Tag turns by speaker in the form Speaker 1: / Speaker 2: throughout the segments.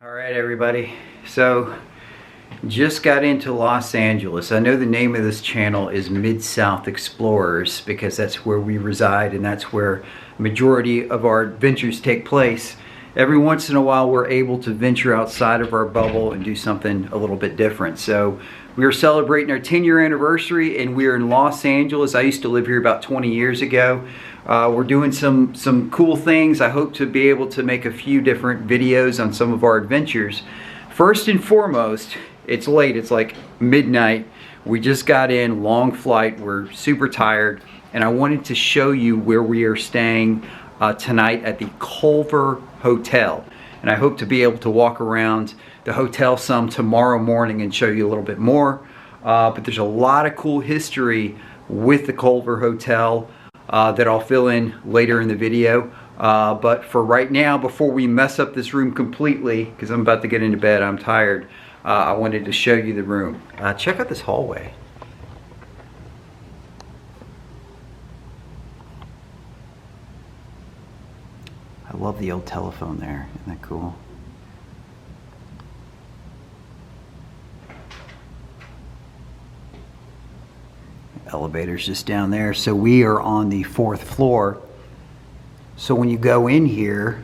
Speaker 1: All right, everybody. So, just got into Los Angeles. I know the name of this channel is Mid-South Explorers because that's where we reside and that's where majority of our adventures take place. Every once in a while, we're able to venture outside of our bubble and do something a little bit different. So, we are celebrating our 10-year anniversary and we're in Los Angeles. I used to live here about 20 years ago. We're doing some cool things. I hope to be able to make a few different videos on some of our adventures. First and foremost, it's late. It's like midnight. We just got in, long flight. We're super tired. And I wanted to show you where we are staying tonight at the Culver Hotel. And I hope to be able to walk around the hotel some tomorrow morning and show you a little bit more. But there's a lot of cool history with the Culver Hotel that I'll fill in later in the video. But for right now, before we mess up this room completely, because I'm about to get into bed, I'm tired, I wanted to show you the room. Check out this hallway. I love the old telephone there. Isn't that cool? Elevator's just down there. So we are on the 4th floor. So when you go in here,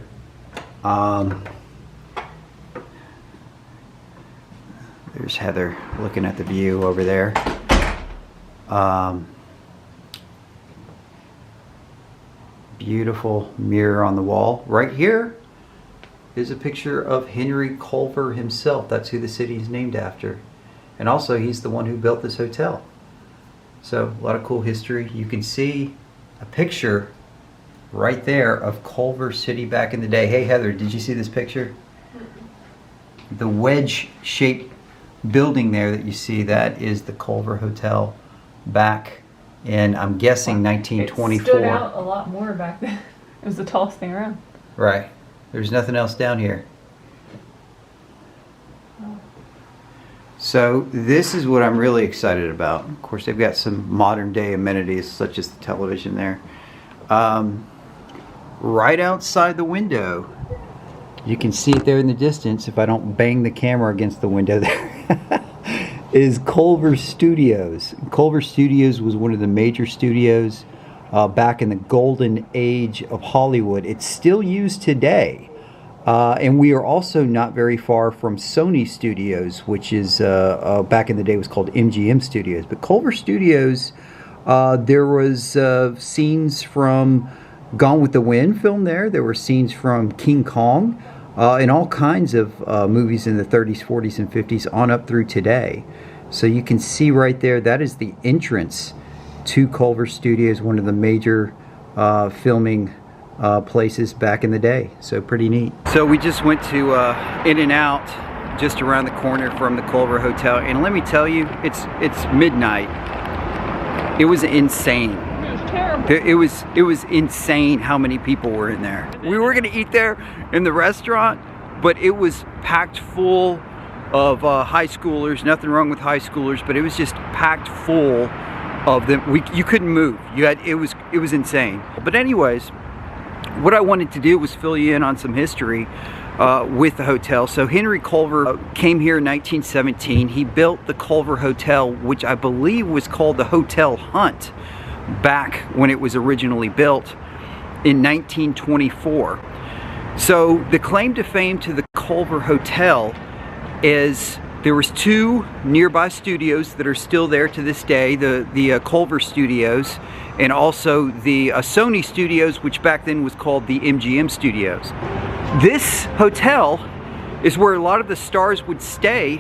Speaker 1: there's Heather looking at the view over there. Beautiful mirror on the wall. Right here is a picture of Henry Culver himself. That's who the city is named after. And also he's the one who built this hotel. So a lot of cool history. You can see a picture right there of Culver City back in the day. Hey Heather, did you see this picture? The wedge-shaped building there that you see, that is the Culver Hotel back in, I'm guessing, 1924.
Speaker 2: It stood out a lot more back then. It was the tallest thing around.
Speaker 1: Right. There's nothing else down here. So this is what I'm really excited about. Of course, they've got some modern day amenities such as the television there. Right outside the window, you can see it there in the distance if I don't bang the camera against the window there, is Culver Studios. Culver Studios was one of the major studios back in the golden age of Hollywood. It's still used today. And we are also not very far from Sony Studios, which is back in the day was called MGM Studios. But Culver Studios, there was scenes from Gone with the Wind filmed there. There were scenes from King Kong and all kinds of movies in the 30s, 40s, and 50s on up through today. So you can see right there, that is the entrance to Culver Studios, one of the major filming places back in the day. So pretty neat. So we just went to In-N-Out just around the corner from the Culver Hotel, and let me tell you, it's midnight. It was insane.
Speaker 2: It was terrible.
Speaker 1: It was insane how many people were in there. We were gonna eat there in the restaurant, but it was packed full of high schoolers. Nothing wrong with high schoolers, but it was just packed full of them. You couldn't move. It was insane. But anyways, what I wanted to do was fill you in on some history with the hotel. So Henry Culver came here in 1917. He built the Culver Hotel, which I believe was called the Hotel Hunt back when it was originally built in 1924. So the claim to fame to the Culver Hotel is there was 2 nearby studios that are still there to this day, the Culver Studios, and also the Sony Studios, which back then was called the MGM Studios. This hotel is where a lot of the stars would stay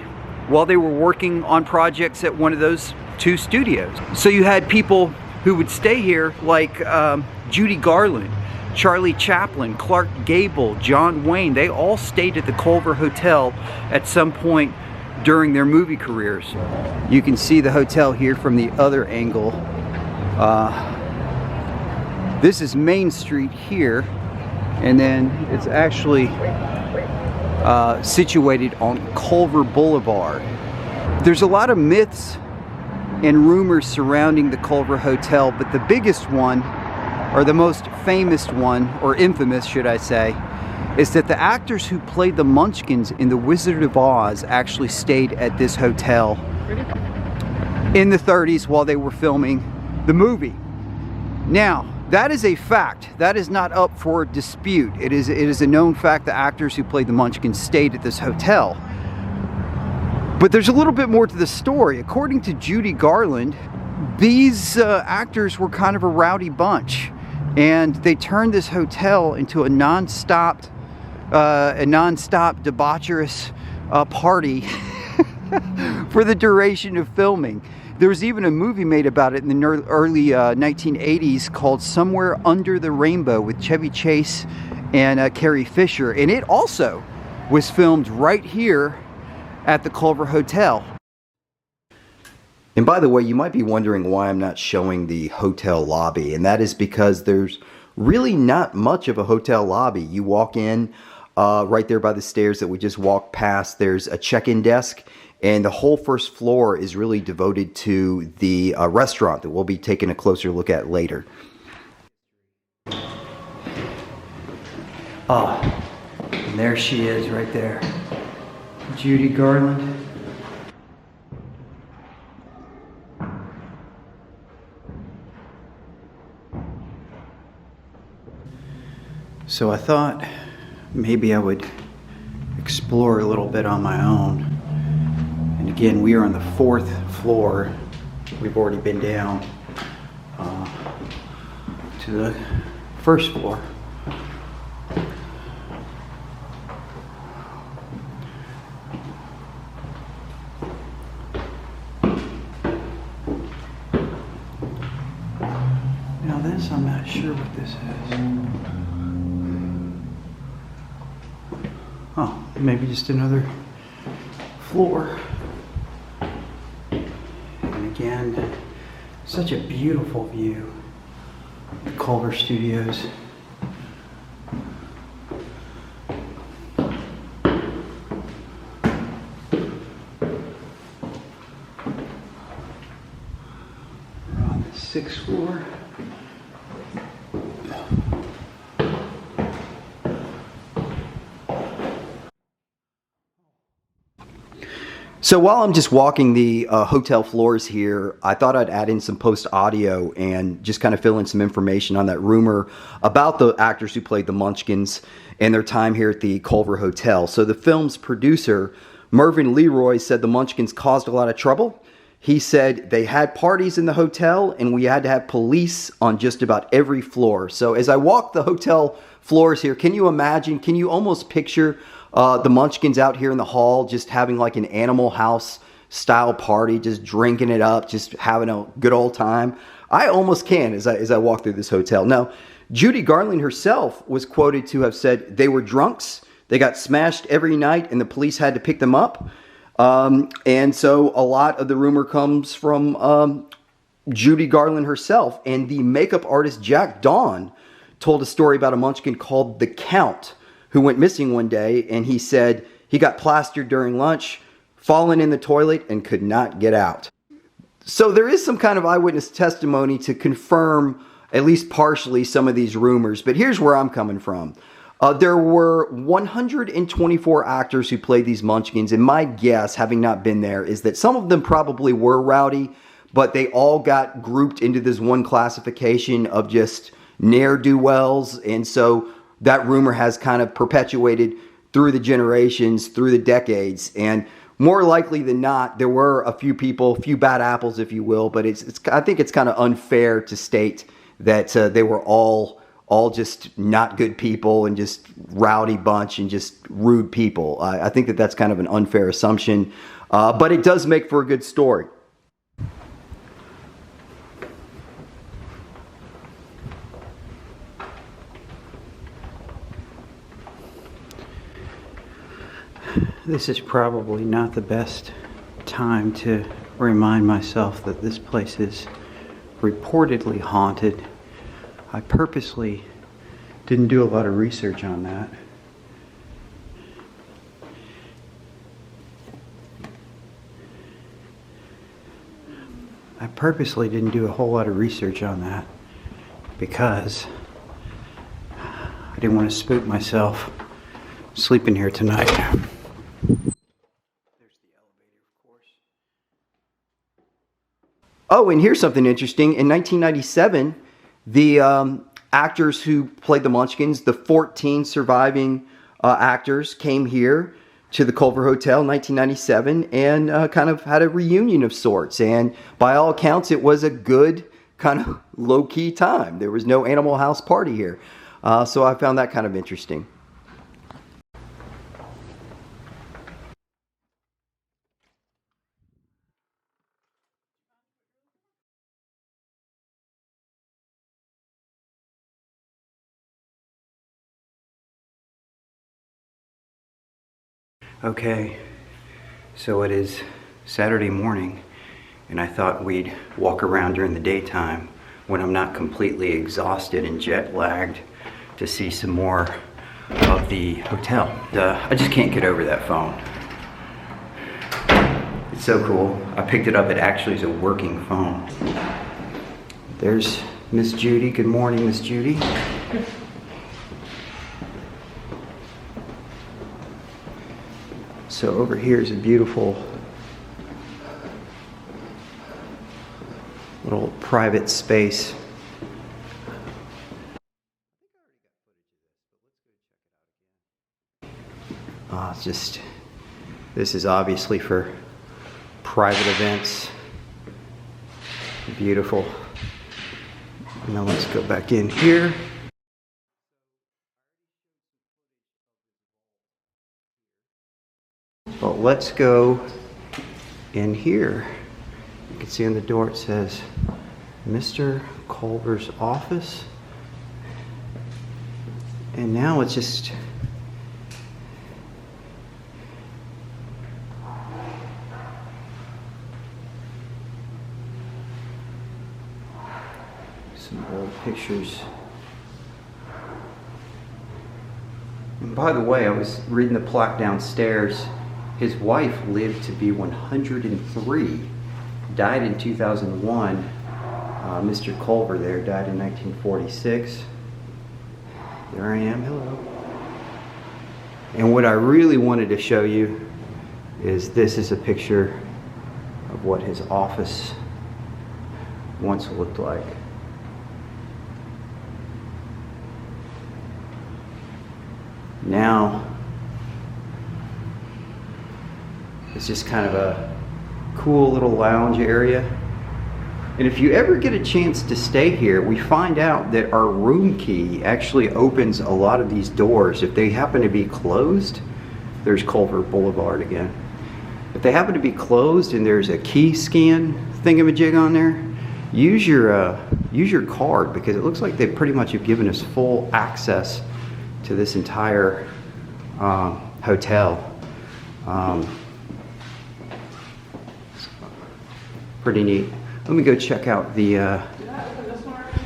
Speaker 1: while they were working on projects at one of those 2 studios. So you had people who would stay here like Judy Garland, Charlie Chaplin, Clark Gable, John Wayne. They all stayed at the Culver Hotel at some point during their movie careers. You can see the hotel here from the other angle. This is Main Street here, and then it's actually situated on Culver Boulevard. There's a lot of myths and rumors surrounding the Culver Hotel, but the biggest one, or the most famous one, or infamous should I say, is that the actors who played the Munchkins in The Wizard of Oz actually stayed at this hotel in the 30s while they were filming the movie. Now, that is a fact. That is not up for dispute. It is a known fact the actors who played the Munchkins stayed at this hotel. But there's a little bit more to the story. According to Judy Garland, these actors were kind of a rowdy bunch, and they turned this hotel into a non-stop debaucherous party for the duration of filming. There was even a movie made about it in the early 1980s called Somewhere Under the Rainbow with Chevy Chase and Carrie Fisher, and it also was filmed right here at the Culver Hotel. And by the way, you might be wondering why I'm not showing the hotel lobby, and that is because there's really not much of a hotel lobby. You walk in right there by the stairs that we just walked past. There's a check-in desk, and the whole first floor is really devoted to the restaurant that we'll be taking a closer look at later. Ah, and there she is right there, Judy Garland. So I thought maybe I would explore a little bit on my own. And again, we are on the 4th floor. We've already been down to the 1st floor. Now this, I'm not sure what this is. Oh, maybe just another floor. And again, such a beautiful view. The Culver Studios. We're on the 6th floor. So while I'm just walking the hotel floors here, I thought I'd add in some post audio and just kind of fill in some information on that rumor about the actors who played the Munchkins and their time here at the Culver Hotel. So the film's producer, Mervyn Leroy, said the Munchkins caused a lot of trouble. He said they had parties in the hotel and we had to have police on just about every floor. So as I walk the hotel floors here, can you imagine, can you almost picture the Munchkins out here in the hall just having like an Animal House style party, just drinking it up, just having a good old time? I almost can as I walk through this hotel. Now, Judy Garland herself was quoted to have said they were drunks, they got smashed every night, and the police had to pick them up. And so a lot of the rumor comes from Judy Garland herself. And the makeup artist Jack Dawn told a story about a Munchkin called The Count, who went missing one day, and he said he got plastered during lunch, fallen in the toilet, and could not get out. So there is some kind of eyewitness testimony to confirm, at least partially, some of these rumors. But here's where I'm coming from. There were 124 actors who played these Munchkins, and my guess, having not been there, is that some of them probably were rowdy, but they all got grouped into this one classification of just ne'er-do-wells, and so that rumor has kind of perpetuated through the generations, through the decades, and more likely than not, there were a few people, a few bad apples, if you will, but I think it's kind of unfair to state that they were all just not good people and just rowdy bunch and just rude people. I think that that's kind of an unfair assumption, but it does make for a good story. This is probably not the best time to remind myself that this place is reportedly haunted. I purposely didn't do a lot of research on that. I purposely didn't do a whole lot of research on that because I didn't want to spook myself sleeping here tonight. Oh, and here's something interesting. In 1997, the actors who played the Munchkins, the 14 surviving actors, came here to the Culver Hotel in 1997 and kind of had a reunion of sorts. And by all accounts, it was a good kind of low-key time. There was no Animal House party here. So I found that kind of interesting. Okay, so it is Saturday morning, and I thought we'd walk around during the daytime when I'm not completely exhausted and jet lagged to see some more of the hotel. I just can't get over that phone. It's so cool. I picked it up, it actually is a working phone. There's Miss Judy. Good morning, Miss Judy. So over here is a beautiful little private space. It's just, this is obviously for private events. Beautiful. Now let's go back in here. But let's go in here. You can see on the door it says Mr. Culver's office. And now it's just some old pictures. And by the way, I was reading the plaque downstairs. His wife lived to be 103, died in 2001. Mr. Culver there died in 1946. There I am, hello. And what I really wanted to show you is this is a picture of what his office once looked like. Now, it's just kind of a cool little lounge area. And if you ever get a chance to stay here, we find out that our room key actually opens a lot of these doors. If they happen to be closed, there's Culver Boulevard again. If they happen to be closed and there's a key scan thingamajig on there, use your card, because it looks like they pretty much have given us full access to this entire hotel. Pretty neat. Let me go check out the.
Speaker 2: Did I open this one already?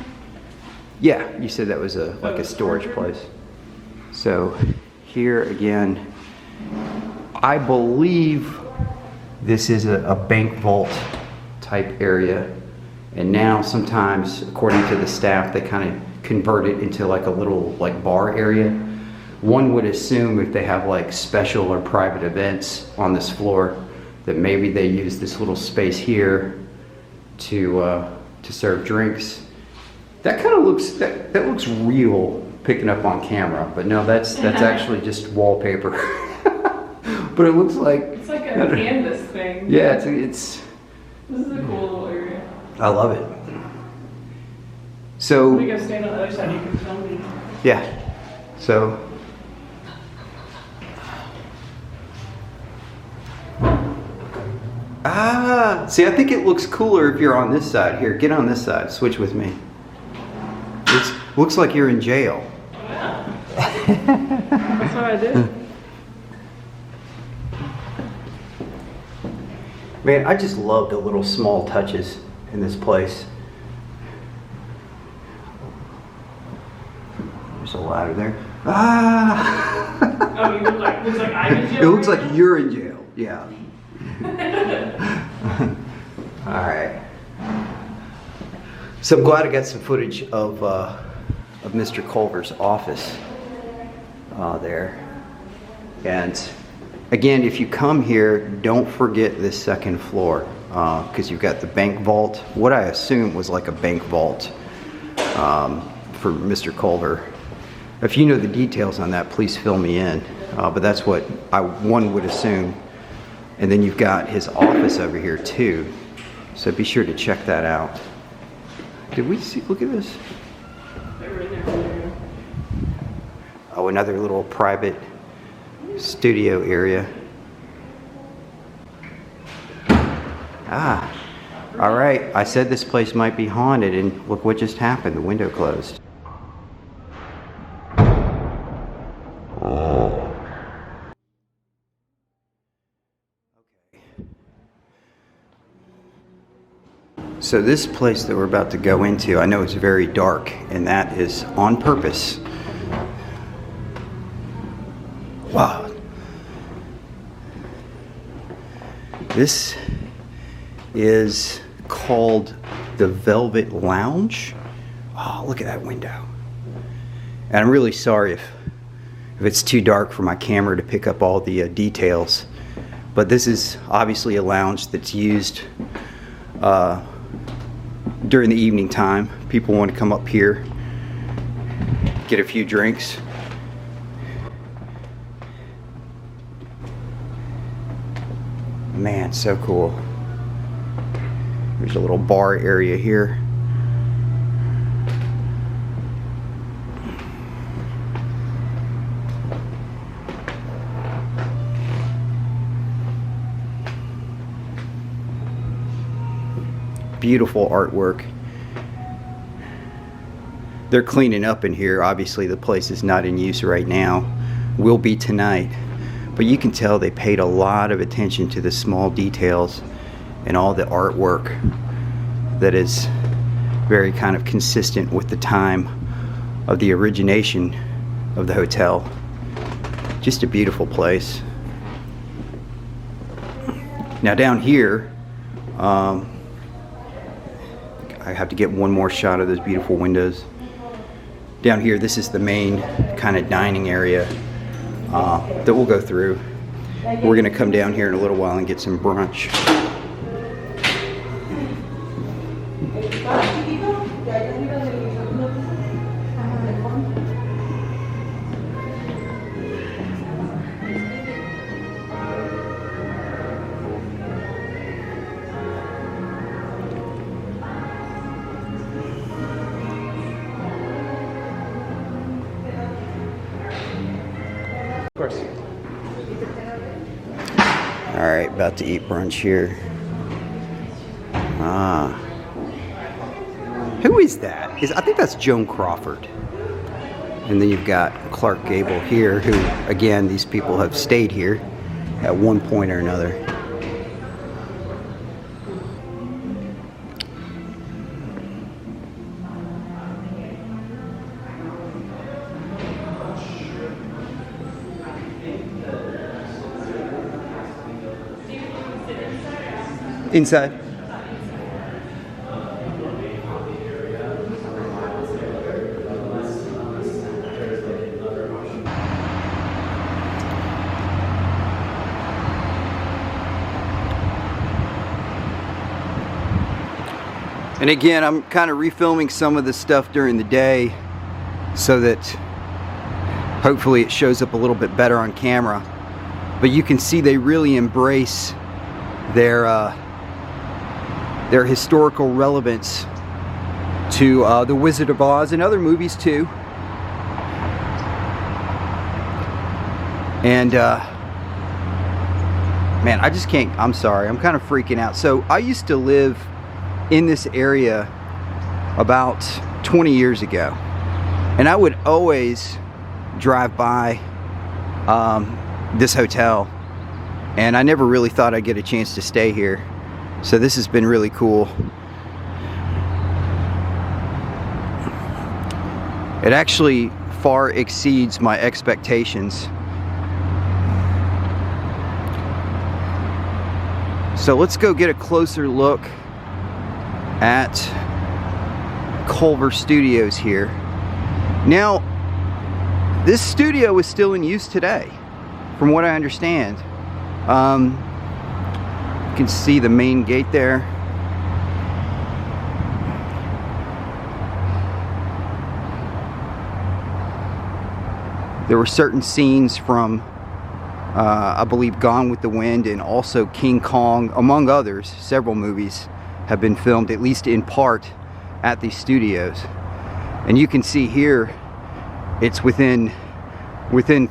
Speaker 1: Yeah, you said that was like a storage place. So here again, I believe this is a bank vault type area, and now sometimes, according to the staff, they kind of convert it into like a little like bar area. One would assume if they have like special or private events on this floor, that maybe they use this little space here to serve drinks. That kind of looks that looks real picking up on camera, but no, that's actually just wallpaper. But it looks like
Speaker 2: It's like a canvas thing.
Speaker 1: Yeah, it's.
Speaker 2: This is a cool little area.
Speaker 1: I love it. So.
Speaker 2: Let me go stand on the other side. You can film me.
Speaker 1: Yeah. So. See, I think it looks cooler if you're on this side. Here, get on this side. Switch with me. It looks like you're in jail.
Speaker 2: Yeah. That's what I did.
Speaker 1: Man, I just love the little small touches in this place. There's a ladder there.
Speaker 2: Oh, you looks like I'm in jail.
Speaker 1: It looks like you're in jail. Yeah. All right. So I'm glad I got some footage of Mr. Culver's office there. And again, if you come here, don't forget this second floor, because you've got the bank vault, what I assume was like a bank vault for Mr. Culver. If you know the details on that, please fill me in. But that's what one would assume. And then you've got his office over here too. So be sure to check that out. Did we see, look at this? Oh, another little private studio area. Ah, all right. I said this place might be haunted, and look what just happened. The window closed. So this place that we're about to go into, I know it's very dark, and that is on purpose. Wow. This is called the Velvet Lounge. Oh, look at that window. And I'm really sorry if it's too dark for my camera to pick up all the details, but this is obviously a lounge that's used during the evening time. People want to come up here, get a few drinks. Man, so cool. There's a little bar area here. Beautiful artwork. They're cleaning up in here. Obviously the place is not in use right now. Will be tonight. But you can tell they paid a lot of attention to the small details and all the artwork that is very kind of consistent with the time of the origination of the hotel. Just a beautiful place. Now down here, I have to get one more shot of those beautiful windows. Down here, this is the main kind of dining area that we'll go through. We're gonna come down here in a little while and get some brunch.
Speaker 2: Of course.
Speaker 1: All right, about to eat brunch here. Ah. Who is that? I think that's Joan Crawford. And then you've got Clark Gable here, who, again, these people have stayed here at one point or another. Inside. And again, I'm kind of refilming some of the stuff during the day so that hopefully it shows up a little bit better on camera. But you can see they really embrace their historical relevance to The Wizard of Oz and other movies too. And man, I just can't, I'm sorry, I'm kind of freaking out. So I used to live in this area about 20 years ago, and I would always drive by this hotel, and I never really thought I'd get a chance to stay here. So this has been really cool. It actually far exceeds my expectations. So let's go get a closer look at Culver Studios here. Now, this studio is still in use today. from what I understand. You can see the main gate there. There were certain scenes from I believe Gone with the Wind and also King Kong, among others. Several movies have been filmed, at least in part, at these studios. And you can see here, it's within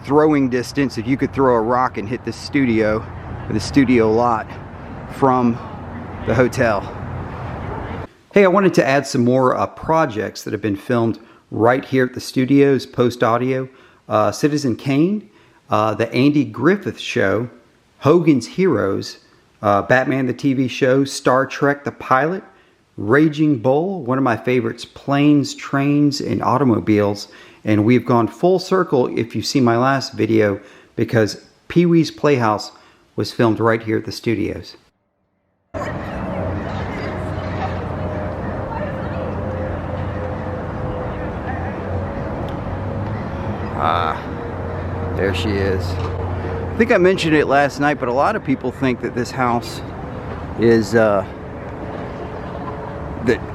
Speaker 1: throwing distance. If you could throw a rock and hit the studio, or the studio lot, from the hotel. Hey, I wanted to add some more projects that have been filmed right here at the studios, post audio. Citizen Kane, the Andy Griffith Show, Hogan's Heroes, Batman the TV show, Star Trek the pilot, Raging Bull, one of my favorites, Planes, Trains, and Automobiles. And we've gone full circle if you see my last video, because Pee-wee's Playhouse was filmed right here at the studios. There she is. I think I mentioned it last night, but a lot of people think that this house is the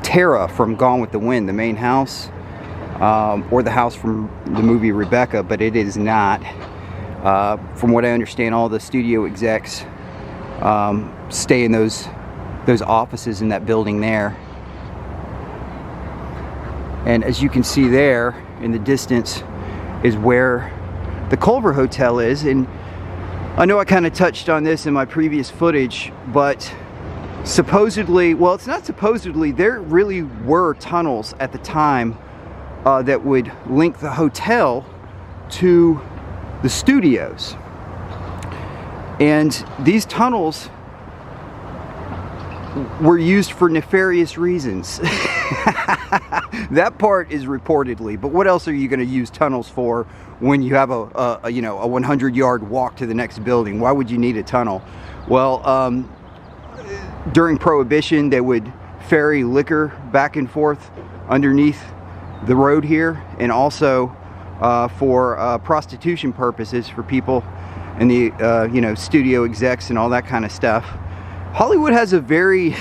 Speaker 1: Tara from Gone with the Wind, the main house, or the house from the movie Rebecca, but it is not. From what I understand, all the studio execs stay in those offices in that building there. And as you can see there in the distance is where the Culver Hotel is. And I know I kind of touched on this in my previous footage, but supposedly, well, it's not supposedly, there really were tunnels at the time that would link the hotel to the studios. And these tunnels were used for nefarious reasons. That part is reportedly, but what else are you going to use tunnels for when you have a 100-yard walk to the next building? Why would you need a tunnel? Well, during Prohibition, they would ferry liquor back and forth underneath the road here, and also for prostitution purposes for people and the studio execs and all that kind of stuff. Hollywood has a very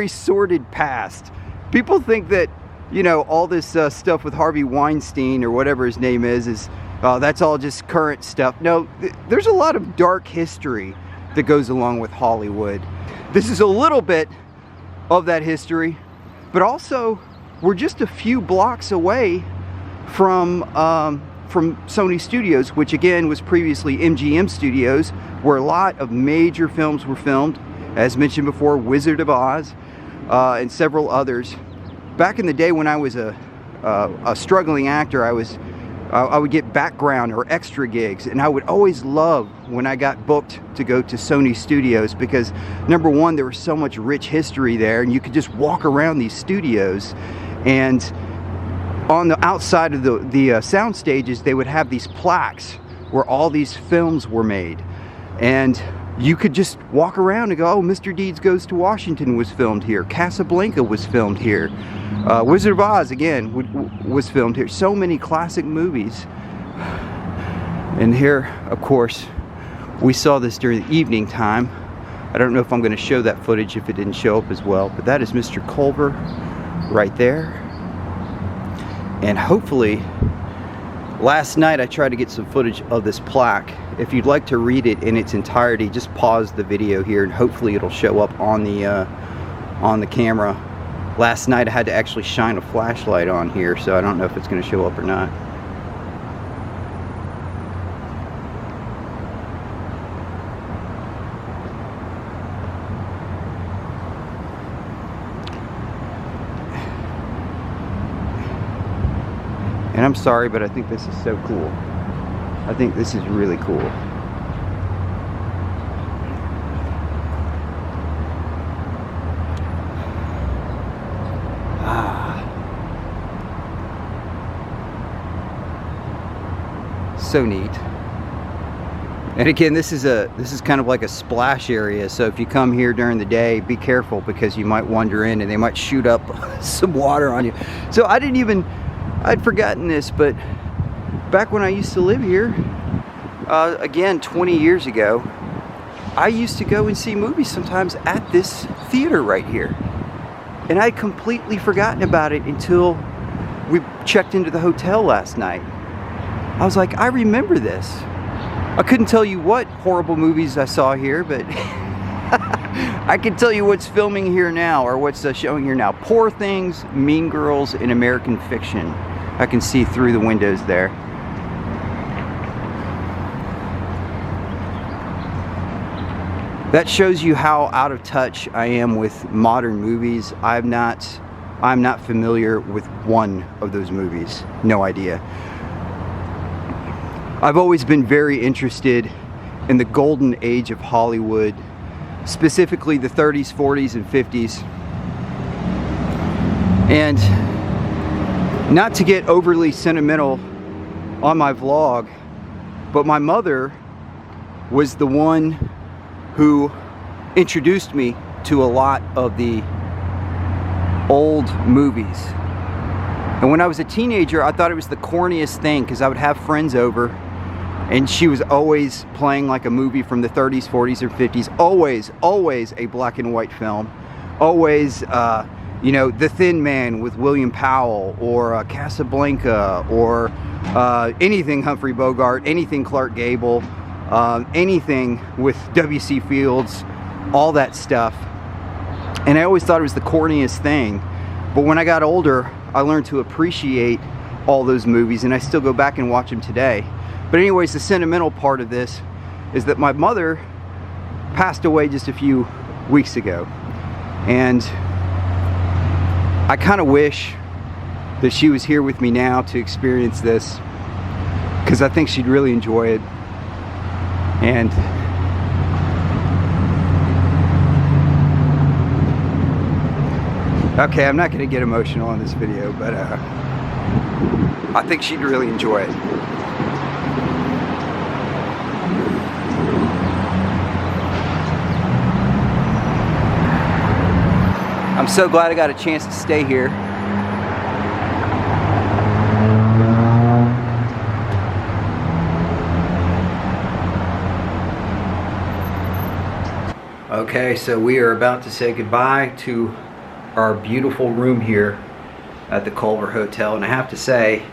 Speaker 1: sordid past. People think that, all this stuff with Harvey Weinstein or whatever his name is that's all just current stuff. No, there's a lot of dark history that goes along with Hollywood. This is a little bit of that history, but also we're just a few blocks away from Sony Studios, which again was previously MGM Studios, where a lot of major films were filmed, as mentioned before, Wizard of Oz, and several others. Back in the day when I was a struggling actor, I would get background or extra gigs, and I would always love when I got booked to go to Sony Studios, because number one, there was so much rich history there, and you could just walk around these studios, and on the outside of the sound stages, they would have these plaques where all these films were made, and you could just walk around and go, oh, Mr. Deeds Goes to Washington was filmed here, Casablanca was filmed here, Wizard of Oz again was filmed here. So many classic movies. And here, of course, we saw this during the evening time. I don't know if I'm going to show that footage if it didn't show up as well, but that is Mr. Culver right there. And hopefully, last night I tried to get some footage of this plaque. If you'd like to read it in its entirety, just pause the video here and hopefully it'll show up on the camera. Last night I had to actually shine a flashlight on here, so I don't know if it's going to show up or not. And I'm sorry, but I think this is so cool. I think this is really cool. So neat. And again, this is kind of like a splash area, so if you come here during the day, be careful, because you might wander in and they might shoot up some water on you. So I'd forgotten this, but back when I used to live here, again, 20 years ago, I used to go and see movies sometimes at this theater right here. And I'd completely forgotten about it until we checked into the hotel last night. I was like, I remember this. I couldn't tell you what horrible movies I saw here, but I can tell you what's filming here now, or what's showing here now. Poor Things, Mean Girls, and American Fiction. I can see through the windows there. That shows you how out of touch I am with modern movies. I'm not familiar with one of those movies. No idea. I've always been very interested in the golden age of Hollywood, specifically the 30s, 40s, and 50s. And not to get overly sentimental on my vlog, but my mother was the one who introduced me to a lot of the old movies. And when I was a teenager, I thought it was the corniest thing, because I would have friends over and she was always playing like a movie from the 30s, 40s, or 50s. Always a black and white film. Always, you know, The Thin Man with William Powell, or Casablanca, or anything Humphrey Bogart, anything Clark Gable, anything with W.C. Fields, all that stuff. And I always thought it was the corniest thing. But when I got older, I learned to appreciate all those movies, and I still go back and watch them today. But anyways, the sentimental part of this is that my mother passed away just a few weeks ago. And I kind of wish that she was here with me now to experience this, because I think she'd really enjoy it. And okay, I'm not going to get emotional on this video, but I think she'd really enjoy it. I'm so glad I got a chance to stay here. Okay, so we are about to say goodbye to our beautiful room here at the Culver Hotel, and I have to say,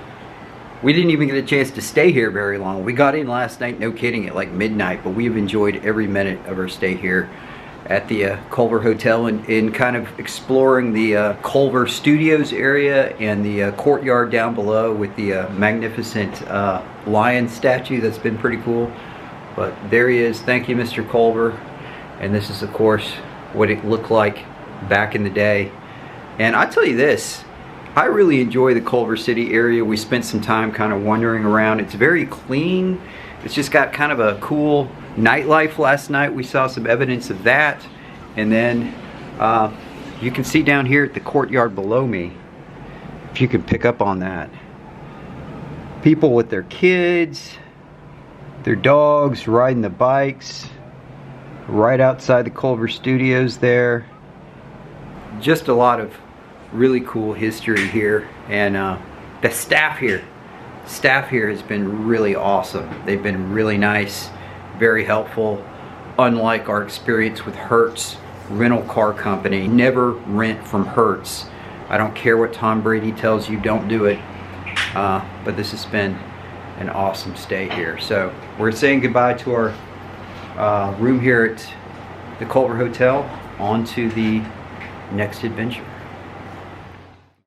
Speaker 1: we didn't even get a chance to stay here very long. We got in last night, no kidding, at like midnight, but we've enjoyed every minute of our stay here at the Culver Hotel, and in kind of exploring the Culver Studios area and the courtyard down below with the magnificent lion statue. That's been pretty cool. But there he is. Thank you, Mr. Culver. And this is, of course, what it looked like back in the day. And I tell you this, I really enjoy the Culver City area. We spent some time kind of wandering around. It's very clean. It's just got kind of a cool nightlife. Last night we saw some evidence of that. And then you can see down here at the courtyard below me, if you can pick up on that, people with their kids, their dogs, riding the bikes, right outside the Culver Studios there. Just a lot of really cool history here. And the staff here has been really awesome. They've been really nice, very helpful. Unlike our experience with Hertz Rental Car Company, never rent from Hertz. I don't care what Tom Brady tells you, don't do it. But this has been an awesome stay here. So we're saying goodbye to our room here at the Culver Hotel. On to the next adventure.